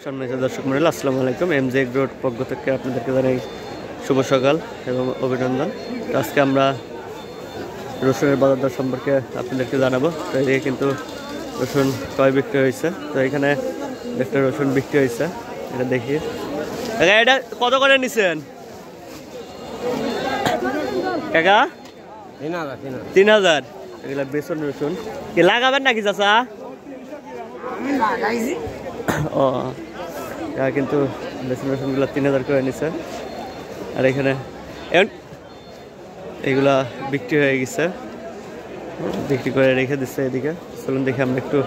সম্মানিত দর্শক মণ্ডলী, আসসালামু আলাইকুম। এমজে এগ্রোর পক্ষ থেকে আপনাদেরকে জানাই শুভ সকাল এবং অভিনন্দন। আজকে আমরা রসুনের বাজার দর সম্পর্কে আপনাদেরকে জানাবো। তো এদিকে কিন্তু রসুন ক্রয় বিক্রি হয়েছে। তো এখানে একটা রসুন বিক্রি হয়েছে, এটা দেখি। এটা কত করে নিছেন কাকা? 3000। এগুলা বেসন রসুন কি লাগাবেন নাকি চাচা? ও কিন্তু বেসন রসুনগুলো 3000 করে নিছে। আর এখানে এগুলা বিক্রি হয়ে গেছে, বিক্রি করে রেখে দিচ্ছে এদিকে। চলুন দেখি আমরা একটু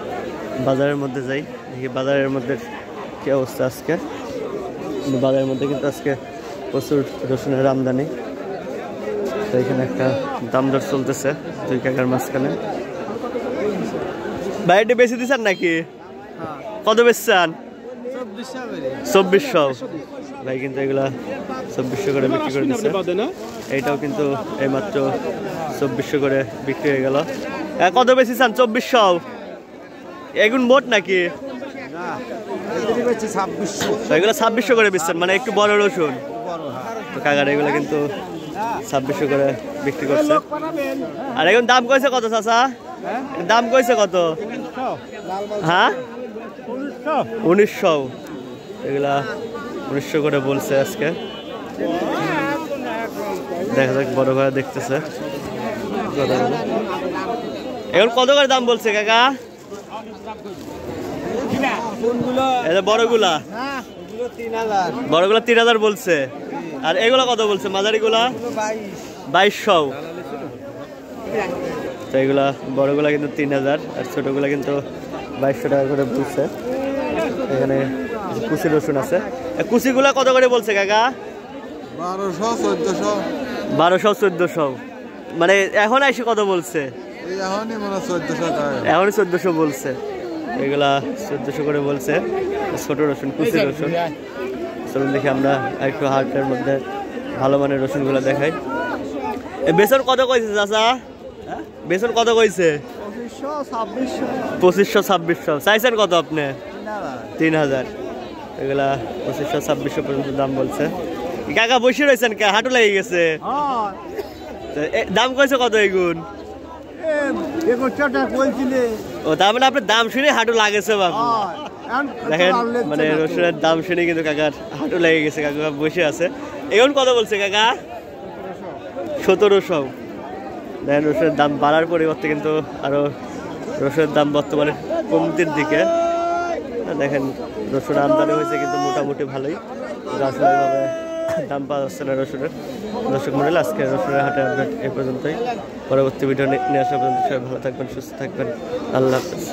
বাজারের মধ্যে যাই, দেখি বাজারের মধ্যে কী অবস্থা আজকে। বাজারের মধ্যে কিন্তু আজকে প্রচুর রসুনের আমদানি। তো এখানে একটা দাম দর চলতেছে দুই কাকার মাঝখানে। বাইরে বেশি দিচ্ছেন নাকি? কত বেচছেন? 2400 ভাই। কিন্তু এগুলা 2400 করে বিক্রি করে দিচ্ছে। এইটাও কিন্তু এইমাত্র 2400 করে বিক্রি হয়ে গেল। কত বেশি চান? 2400 এগুন মোট নাকি? এগুলো 2600 করে বেচছেন, মানে একটু বড় রসুন। তো কাকার এগুলো কিন্তু 2600 করে বিক্রি করছে। আর এখন দাম কইছে কত চাচা? দাম কইছে কত? হ্যাঁ 1900। এগুলা 1900 করে বলছে আজকে। দেখা যাক, বড় ভাই দেখতেছে এখন কত করে দাম বলছে কাকা? বড়গুলা 3000 বলছে। আর এগুলা কত বলছে মাঝারিগুলা? 2200। তো এগুলা বড়গুলা কিন্তু 3000 আর ছোটগুলা কিন্তু 2200 টাকা করে বলছে। এখানে কুচি রসুন আছে। কুচিগুলা কত করে বলছে কাকা? 1200-1400। মানে এখন এসে কত বলছে? এখন 1400 বলছে। এগুলা 1400 করে বলছে ছোট রসুন, কুচি রসুন। চলুন দেখি আমরা একটু হাটের মধ্যে ভালো মানের রসুনগুলো দেখাই। বেসন কত কইছে চাচা? বেসন কত কইছে? 2500-2600। চাইছেন কত আপনি? 3000। এগুলা 2500-2600 পর্যন্ত দাম বলছে। কাকা বসে রয়েছেন কে? হাঁটু লেগে গেছে। দাম কইছে কত এগুন? ও তার মানে আপনার দাম শুনে হাঁটু লাগেছে বাবু। দেখেন, মানে রসুনের দাম শুনে কিন্তু কাকার হাঁটু লেগে গেছে। কাকা বসে আছে। এখন কত বলছে কাকা? 1700। দেখেন, রসুনের দাম বাড়ার পরিবর্তে কিন্তু আরো রসুনের দাম বর্তমানে কমতির দিকে। দেখেন, রসুন আমদানি হয়েছে কিন্তু মোটামুটি ভালোই। রাজনৈতিকভাবে দাম পাওয়া যাচ্ছে না রসুনের। দর্শক মণ্ডলী, আজকে রসুনের হাটের আপডেট এই পর্যন্তই। পরবর্তী ভিডিও নিয়ে আসা পর্যন্ত সবাই ভালো থাকবেন, সুস্থ থাকবেন। আল্লাহ হাফেজ।